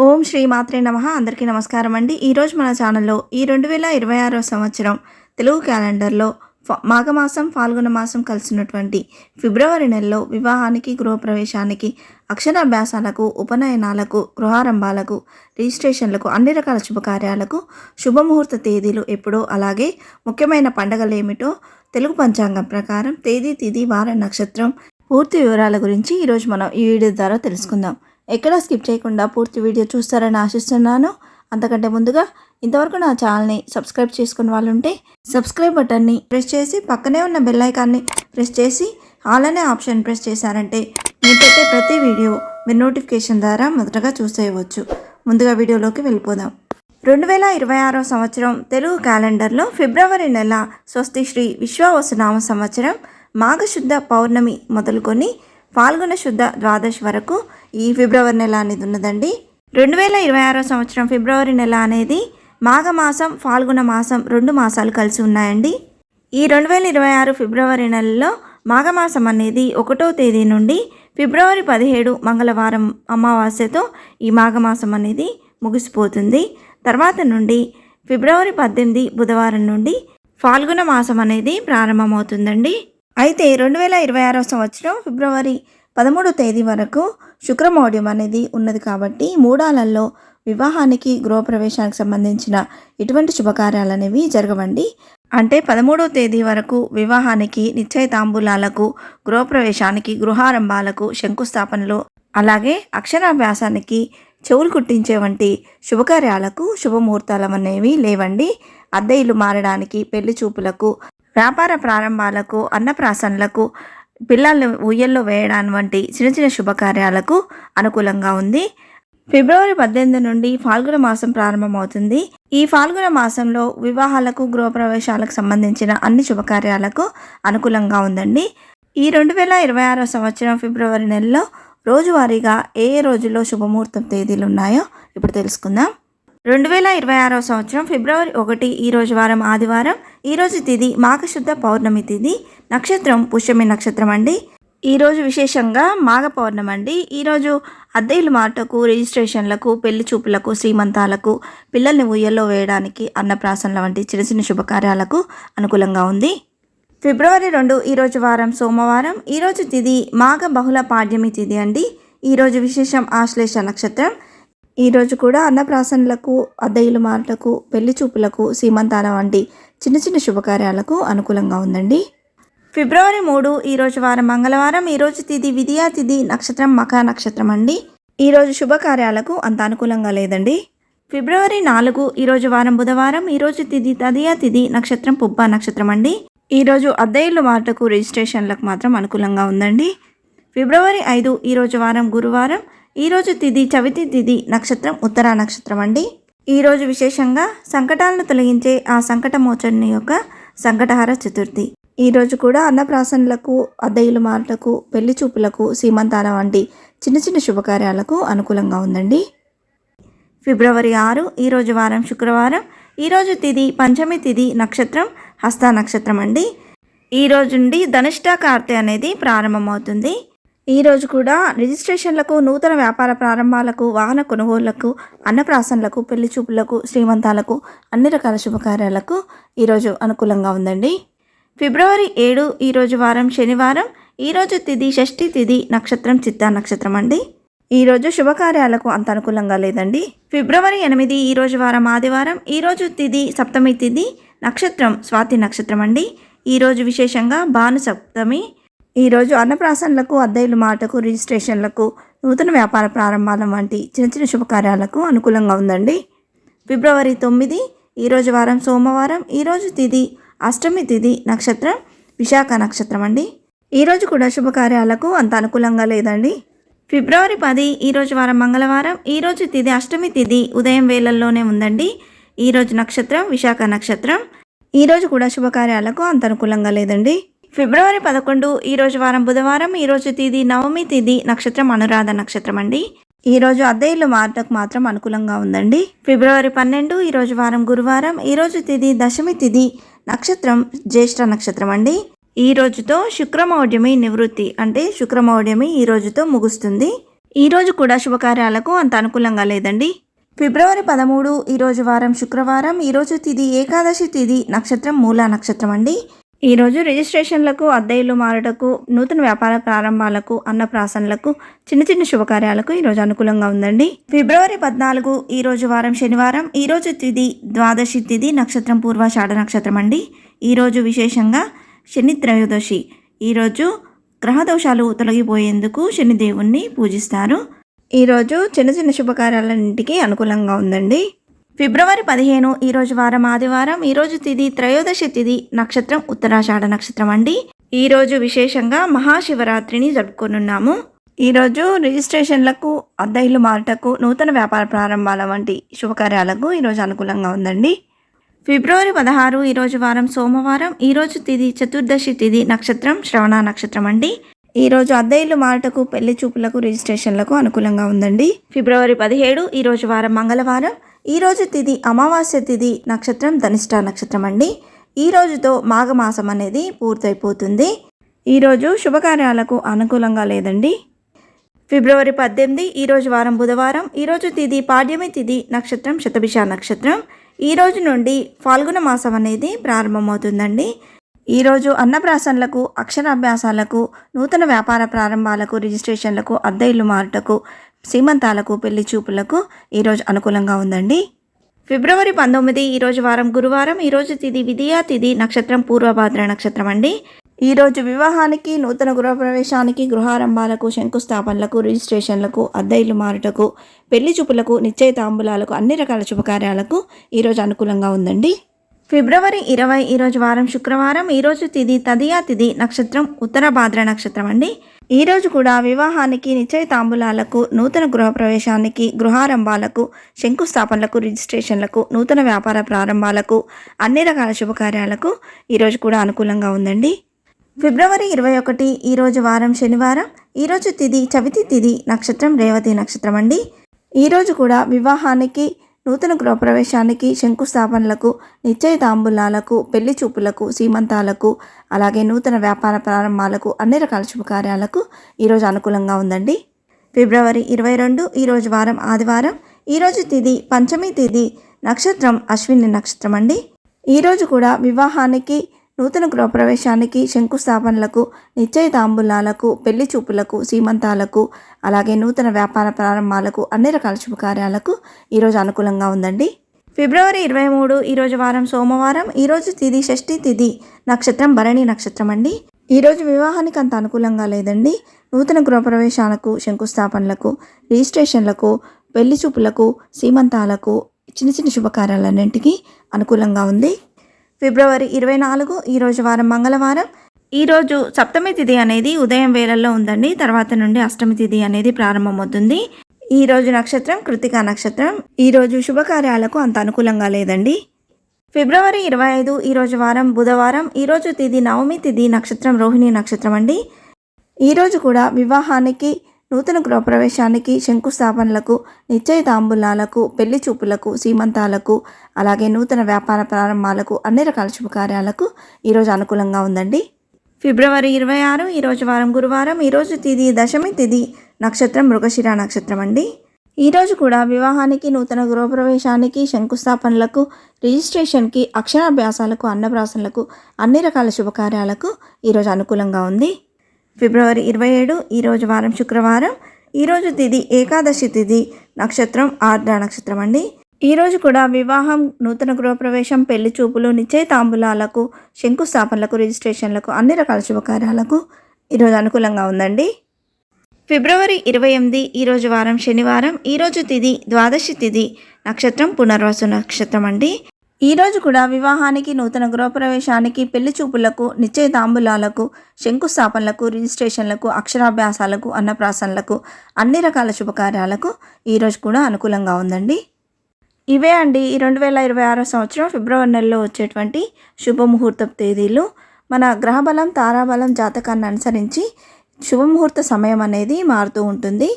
ఓం శ్రీ మాత్రే నమః. అందరికీ నమస్కారం అండి. ఈరోజు మన ఛానల్లో ఈ 2026 సంవత్సరం తెలుగు క్యాలెండర్లో మాఘమాసం ఫాల్గుణ మాసం కలిసినటువంటి ఫిబ్రవరి నెలలో వివాహానికి, గృహప్రవేశానికి, అక్షరాభ్యాసాలకు, ఉపనయనాలకు, గృహారంభాలకు, రిజిస్ట్రేషన్లకు, అన్ని రకాల శుభకార్యాలకు శుభముహూర్త తేదీలు ఎప్పుడో, అలాగే ముఖ్యమైన పండగలు ఏమిటో తెలుగు పంచాంగం ప్రకారం తేదీ, తిథి, వార, నక్షత్రం పూర్తి వివరాల గురించి ఈరోజు మనం ఈ వీడియో ద్వారా తెలుసుకుందాం. ఎక్కడా స్కిప్ చేయకుండా పూర్తి వీడియో చూస్తారని ఆశిస్తున్నాను. అంతకంటే ముందుగా ఇంతవరకు నా ఛానల్ని సబ్స్క్రైబ్ చేసుకున్న వాళ్ళు ఉంటే సబ్స్క్రైబ్ బటన్ని ప్రెస్ చేసి పక్కనే ఉన్న బెల్ ఐకాన్ని ప్రెస్ చేసి ఆల్ అనే ఆప్షన్ ప్రెస్ చేశారంటే నేను పెట్టే ప్రతి వీడియో మీరు నోటిఫికేషన్ ద్వారా మొదటగా చూసేయవచ్చు. ముందుగా వీడియోలోకి వెళ్ళిపోదాం. 2026 సంవత్సరం తెలుగు క్యాలెండర్లో ఫిబ్రవరి నెల స్వస్తి శ్రీ విశ్వావసునామ సంవత్సరం మాఘశుద్ధ పౌర్ణమి మొదలుకొని ఫాల్గుణ శుద్ధ ద్వాదశి వరకు ఈ ఫిబ్రవరి నెల అనేది ఉన్నదండి. 2026 సంవత్సరం ఫిబ్రవరి నెల అనేది మాఘమాసం, ఫాల్గుణ మాసం 2 మాసాలు కలిసి ఉన్నాయండి. ఈ 2026 ఫిబ్రవరి నెలలో మాఘమాసం అనేది 1వ తేదీ నుండి ఫిబ్రవరి 17 మంగళవారం అమావాస్యతో ఈ మాఘమాసం అనేది ముగిసిపోతుంది. తర్వాత నుండి ఫిబ్రవరి 18 బుధవారం నుండి ఫాల్గుణ మాసం అనేది ప్రారంభమవుతుందండి. అయితే 2026 సంవత్సరం ఫిబ్రవరి 13వ తేదీ వరకు శుక్రమౌఢ్యం అనేది ఉన్నది కాబట్టి మూడాలలో వివాహానికి, గృహప్రవేశానికి సంబంధించిన ఎటువంటి శుభకార్యాలు అనేవి జరగవండి. అంటే 13వ తేదీ వరకు వివాహానికి, నిశ్చయితాంబూలాలకు, గృహప్రవేశానికి, గృహారంభాలకు, శంకుస్థాపనలు, అలాగే అక్షరాభ్యాసానికి, చెవులు కుట్టించే వంటి శుభకార్యాలకు శుభముహూర్తాలు అనేవి లేవండి. అద్దె ఇల్లు మారడానికి, పెళ్లి చూపులకు, వ్యాపార ప్రారంభాలకు, అన్నప్రాసనలకు, పిల్లల్ని ఉయ్యల్లో వేయడం వంటి చిన్న చిన్న శుభకార్యాలకు అనుకూలంగా ఉంది. ఫిబ్రవరి 18 నుండి ఫాల్గుణ మాసం ప్రారంభమవుతుంది. ఈ ఫాల్గుణ మాసంలో వివాహాలకు, గృహప్రవేశాలకు సంబంధించిన అన్ని శుభకార్యాలకు అనుకూలంగా ఉందండి. ఈ 2026 సంవత్సరం ఫిబ్రవరి నెలలో రోజువారీగా ఏ రోజుల్లో శుభముహూర్తం తేదీలు ఉన్నాయో ఇప్పుడు తెలుసుకుందాం. 2026 సంవత్సరం ఫిబ్రవరి 1 ఈరోజు వారం ఆదివారం. ఈరోజు తిథి మాఘశుద్ధ పౌర్ణమి తిథి, నక్షత్రం పుష్యమి నక్షత్రం అండి. ఈరోజు విశేషంగా మాఘ పౌర్ణమి అండి. ఈరోజు అద్దెలు మాటకు, రిజిస్ట్రేషన్లకు, పెళ్లి చూపులకు, శ్రీమంతాలకు, పిల్లల్ని ఉయ్యల్లో వేయడానికి, అన్నప్రాసనల వంటి చిన్న చిన్న శుభకార్యాలకు అనుకూలంగా ఉంది. ఫిబ్రవరి 2 ఈరోజు వారం సోమవారం. ఈరోజు తిథి మాఘ బహుళ పాడ్యమి తిథి అండి. ఈరోజు విశేషం ఆశ్లేష నక్షత్రం. ఈరోజు కూడా అన్నప్రాసనలకు, అద్దెలు మాటకు, పెళ్లి చూపులకు, సీమంతాల వంటి చిన్న చిన్న శుభకార్యాలకు అనుకూలంగా ఉందండి. ఫిబ్రవరి 3 ఈరోజు వారం మంగళవారం. ఈరోజు తిథి విధియా తిథి, నక్షత్రం మఖ నక్షత్రం అండి. ఈరోజు శుభకార్యాలకు అంత అనుకూలంగా లేదండి. ఫిబ్రవరి 4 ఈరోజు వారం బుధవారం. ఈరోజు తిథి తదియా తిథి, నక్షత్రం పుబ్బ నక్షత్రం అండి. ఈరోజు అద్దెలు మాటకు, రిజిస్ట్రేషన్లకు మాత్రం అనుకూలంగా ఉందండి. ఫిబ్రవరి 5 ఈరోజు వారం గురువారం. ఈరోజు తిథి చవితి తిథి, నక్షత్రం ఉత్తర నక్షత్రం అండి. ఈరోజు విశేషంగా సంకటాలను తొలగించే ఆ సంకటమోచని యొక్క సంకటహర చతుర్థి. ఈరోజు కూడా అన్నప్రాసనలకు, అద్దెలు మాటలకు, పెళ్లి చూపులకు, సీమంతాల వంటి చిన్న చిన్న శుభకార్యాలకు అనుకూలంగా ఉందండి. ఫిబ్రవరి 6 ఈరోజు వారం శుక్రవారం. ఈరోజు తిథి పంచమి తిథి, నక్షత్రం హస్త నక్షత్రం అండి. ఈరోజు నుండి ధనిష్ట కార్తె అనేది ప్రారంభమవుతుంది. ఈరోజు కూడా రిజిస్ట్రేషన్లకు, నూతన వ్యాపార ప్రారంభాలకు, వాహన కొనుగోళ్లకు, అన్నప్రాసనలకు, పెళ్లి చూపులకు, శ్రీమంతాలకు, అన్ని రకాల శుభకార్యాలకు ఈరోజు అనుకూలంగా ఉందండి. ఫిబ్రవరి 7 ఈరోజు వారం శనివారం. ఈరోజు తిథి షష్ఠి తిథి, నక్షత్రం చిత్తా నక్షత్రం అండి. ఈరోజు శుభకార్యాలకు అంత అనుకూలంగా లేదండి. ఫిబ్రవరి 8 ఈరోజు వారం ఆదివారం. ఈరోజు తిథి సప్తమి తిథి, నక్షత్రం స్వాతి నక్షత్రం అండి. ఈరోజు విశేషంగా భాను సప్తమి. ఈరోజు అన్నప్రాసనలకు, అద్దెలు మాటకు, రిజిస్ట్రేషన్లకు, నూతన వ్యాపార ప్రారంభాల వంటి చిన్న చిన్న శుభకార్యాలకు అనుకూలంగా ఉందండి. ఫిబ్రవరి 9 ఈరోజు వారం సోమవారం. ఈరోజు తిథి అష్టమి తిథి, నక్షత్రం విశాఖ నక్షత్రం అండి. ఈరోజు కూడా శుభకార్యాలకు అంత అనుకూలంగా లేదండి. ఫిబ్రవరి 10 ఈరోజు వారం మంగళవారం. ఈరోజు తిథి అష్టమి తిథి, ఉదయం వేళల్లోనే ఉందండి. ఈరోజు నక్షత్రం విశాఖ నక్షత్రం. ఈరోజు కూడా శుభకార్యాలకు అంత అనుకూలంగా లేదండి. ఫిబ్రవరి 11 ఈరోజు వారం బుధవారం. ఈరోజు తిథి నవమి తిథి, నక్షత్రం అనురాధ నక్షత్రం అండి. ఈరోజు అద్దెలు మాటకు మాత్రం అనుకూలంగా ఉందండి. ఫిబ్రవరి 12 ఈరోజు వారం గురువారం. ఈరోజు తిథి దశమి తిథి, నక్షత్రం జ్యేష్ఠ నక్షత్రం అండి. ఈ రోజుతో శుక్రమౌఢ్యమి నివృత్తి, అంటే శుక్రమౌఢ్యమి ఈ రోజుతో ముగుస్తుంది. ఈరోజు కూడా శుభకార్యాలకు అంత అనుకూలంగా లేదండి. ఫిబ్రవరి 13 ఈరోజు వారం శుక్రవారం. ఈరోజు తిథి ఏకాదశి తిథి, నక్షత్రం మూలా నక్షత్రం అండి. ఈరోజు రిజిస్ట్రేషన్లకు, అద్దె ఇల్లు మారుటకు, నూతన వ్యాపార ప్రారంభాలకు, అన్నప్రాసనలకు, చిన్న చిన్న శుభకార్యాలకు ఈరోజు అనుకూలంగా ఉందండి. ఫిబ్రవరి 14 ఈరోజు వారం శనివారం. ఈరోజు తిథి ద్వాదశి తిథి, నక్షత్రం పూర్వాషాఢ నక్షత్రం అండి. ఈరోజు విశేషంగా శని త్రయోదశి. ఈరోజు గ్రహదోషాలు తొలగిపోయేందుకు శనిదేవుణ్ణి పూజిస్తారు. ఈరోజు చిన్న చిన్న శుభకార్యాలన్నింటికీ అనుకూలంగా ఉందండి. ఫిబ్రవరి 15 ఈరోజు వారం ఆదివారం. ఈరోజు తిథి త్రయోదశి తిథి, నక్షత్రం ఉత్తరాషాఢ నక్షత్రం అండి. ఈరోజు విశేషంగా మహాశివరాత్రిని జరుపుకోనున్నాము. ఈరోజు రిజిస్ట్రేషన్లకు, అద్దె ఇల్లు మారుటకు, నూతన వ్యాపార ప్రారంభాల వంటి శుభకార్యాలకు ఈరోజు అనుకూలంగా ఉందండి. ఫిబ్రవరి 16 ఈరోజు వారం సోమవారం. ఈరోజు తిథి చతుర్దశి తిథి, నక్షత్రం శ్రవణ నక్షత్రం అండి. ఈరోజు అద్దె ఇల్లు మారుటకు, పెళ్లి చూపులకు, రిజిస్ట్రేషన్లకు అనుకూలంగా ఉందండి. ఫిబ్రవరి 17 ఈరోజు వారం మంగళవారం. ఈరోజు తిథి అమావాస్య తిథి, నక్షత్రం ధనిష్ట నక్షత్రం అండి. ఈ రోజుతో మాఘమాసం అనేది పూర్తయిపోతుంది. ఈరోజు శుభకార్యాలకు అనుకూలంగా లేదండి. ఫిబ్రవరి 18 ఈరోజు వారం బుధవారం. ఈరోజు తిథి పాడ్యమి తిథి, నక్షత్రం శతభిష నక్షత్రం. ఈ రోజు నుండి ఫాల్గుణ మాసం అనేది ప్రారంభమవుతుందండి. ఈరోజు అన్నప్రాసనలకు, అక్షరాభ్యాసాలకు, నూతన వ్యాపార ప్రారంభాలకు, రిజిస్ట్రేషన్లకు, అద్దె ఇల్లు మారుటకు, సీమంతాలకు, పెళ్లి చూపులకు ఈరోజు అనుకూలంగా ఉందండి. ఫిబ్రవరి 19 ఈరోజు వారం గురువారం. ఈరోజు తిథి విధియా తిథి, నక్షత్రం పూర్వభాద్ర నక్షత్రం అండి. ఈరోజు వివాహానికి, నూతన గృహప్రవేశానికి, గృహారంభాలకు, శంకుస్థాపనలకు, రిజిస్ట్రేషన్లకు, అద్దె ఇల్లు మారుటకు, పెళ్లి చూపులకు, నిశ్చయ తాంబూలాలకు, అన్ని రకాల శుభకార్యాలకు ఈరోజు అనుకూలంగా ఉందండి. ఫిబ్రవరి 20 ఈరోజు వారం శుక్రవారం. ఈరోజు తిథి తదియా తిథి, నక్షత్రం ఉత్తరభాద్ర నక్షత్రం అండి. ఈరోజు కూడా వివాహానికి, నిశ్చయ తాంబూలాలకు, నూతన గృహప్రవేశానికి, గృహారంభాలకు, శంకుస్థాపనలకు, రిజిస్ట్రేషన్లకు, నూతన వ్యాపార ప్రారంభాలకు, అన్ని రకాల శుభకార్యాలకు ఈరోజు కూడా అనుకూలంగా ఉందండి. ఫిబ్రవరి 21 ఈరోజు వారం శనివారం. ఈరోజు తిథి చవితి తిథి, నక్షత్రం రేవతి నక్షత్రం అండి. ఈరోజు కూడా వివాహానికి, నూతన గృహప్రవేశానికి, శంకుస్థాపనలకు, నిశ్చయ తాంబూలాలకు, పెళ్లి చూపులకు, సీమంతాలకు, అలాగే నూతన వ్యాపార ప్రారంభాలకు, అన్ని రకాల శుభకార్యాలకు ఈరోజు అనుకూలంగా ఉందండి. ఫిబ్రవరి 22 ఈరోజు వారం ఆదివారం. ఈరోజు తిథి పంచమి తిథి, నక్షత్రం అశ్విని నక్షత్రం అండి. ఈరోజు కూడా వివాహానికి, నూతన గృహప్రవేశానికి, శంకుస్థాపనలకు, నిశ్చయ తాంబూలాలకు, పెళ్లి చూపులకు, సీమంతాలకు, అలాగే నూతన వ్యాపార ప్రారంభాలకు, అన్ని రకాల శుభకార్యాలకు ఈరోజు అనుకూలంగా ఉందండి. ఫిబ్రవరి 23 ఈరోజు వారం సోమవారం. ఈరోజు తిథి షష్ఠి తిథి, నక్షత్రం భరణి నక్షత్రం అండి. ఈరోజు వివాహానికి అంత అనుకూలంగా లేదండి. నూతన గృహప్రవేశాలకు, శంకుస్థాపనలకు, రిజిస్ట్రేషన్లకు, పెళ్లి చూపులకు, సీమంతాలకు, చిన్న చిన్న శుభకార్యాలన్నింటికీ అనుకూలంగా ఉంది. ఫిబ్రవరి 24 ఈరోజు వారం మంగళవారం. ఈరోజు సప్తమి తిథి అనేది ఉదయం వేళల్లో ఉందండి. తర్వాత నుండి అష్టమి తిథి అనేది ప్రారంభమవుతుంది. ఈరోజు నక్షత్రం కృతికా నక్షత్రం. ఈరోజు శుభకార్యాలకు అంత అనుకూలంగా లేదండి. ఫిబ్రవరి 25 ఈరోజు వారం బుధవారం. ఈరోజు తిథి నవమి తిథి, నక్షత్రం రోహిణి నక్షత్రం అండి. ఈరోజు కూడా వివాహానికి, నూతన గృహప్రవేశానికి, శంకుస్థాపనలకు, నిశ్చయ తాంబూలాలకు, పెళ్లి చూపులకు, సీమంతాలకు, అలాగే నూతన వ్యాపార ప్రారంభాలకు, అన్ని రకాల శుభకార్యాలకు ఈరోజు అనుకూలంగా ఉందండి. ఫిబ్రవరి 26 ఈరోజు వారం గురువారం. ఈరోజు తిథి దశమి తిథి, నక్షత్రం మృగశిర నక్షత్రం అండి. ఈరోజు కూడా వివాహానికి, నూతన గృహప్రవేశానికి, శంకుస్థాపనలకు, రిజిస్ట్రేషన్కి, అక్షరాభ్యాసాలకు, అన్నప్రాసనలకు, అన్ని రకాల శుభకార్యాలకు ఈరోజు అనుకూలంగా ఉంది. ఫిబ్రవరి 27 ఈరోజు వారం శుక్రవారం. ఈరోజు తిథి ఏకాదశి తిథి, నక్షత్రం ఆర్ద్ర నక్షత్రం అండి. ఈరోజు కూడా వివాహం, నూతన గృహప్రవేశం, పెళ్లి చూపులు, నిశ్చయ తాంబూలాలకు, శంకుస్థాపనలకు, రిజిస్ట్రేషన్లకు, అన్ని రకాల శుభకార్యాలకు ఈరోజు అనుకూలంగా ఉందండి. ఫిబ్రవరి 28 ఈరోజు వారం శనివారం. ఈరోజు తిథి ద్వాదశి తిథి, నక్షత్రం పునర్వసు నక్షత్రం అండి. ఈరోజు కూడా వివాహానికి, నూతన గృహప్రవేశానికి, పెళ్లి చూపులకు, నిశ్చయ తాంబూలాలకు, శంకుస్థాపనలకు, రిజిస్ట్రేషన్లకు, అక్షరాభ్యాసాలకు, అన్నప్రాసనలకు, అన్ని రకాల శుభకార్యాలకు ఈరోజు కూడా అనుకూలంగా ఉందండి. ఇవే అండి ఈ 2026 సంవత్సరం ఫిబ్రవరి నెలలో వచ్చేటువంటి శుభముహూర్త తేదీలు. మన గ్రహబలం, తారాబలం, జాతకాన్ని అనుసరించి శుభముహూర్త సమయం అనేది మారుతూ ఉంటుంది.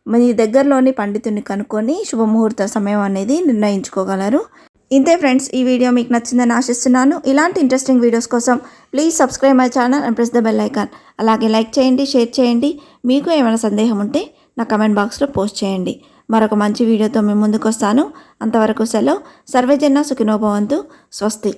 మీ దగ్గరలోని పండితుని కనుక్కొని శుభముహూర్త సమయం అనేది నిర్ణయించుకోగలరు. ఇంతే ఫ్రెండ్స్, ఈ వీడియో మీకు నచ్చిందని ఆశిస్తున్నాను. ఇలాంటి ఇంట్రెస్టింగ్ వీడియోస్ కోసం please subscribe my channel and press the bell icon. అలాగే లైక్ చేయండి, షేర్ చేయండి. మీకు ఏమైనా సందేహం ఉంటే నా కమెంట్ బాక్స్లో పోస్ట్ చేయండి. మరొక మంచి వీడియోతో మీ ముందుకు వస్తాను. అంతవరకు సెలవు. సర్వేజన సుఖినో భవంతు. స్వస్తి.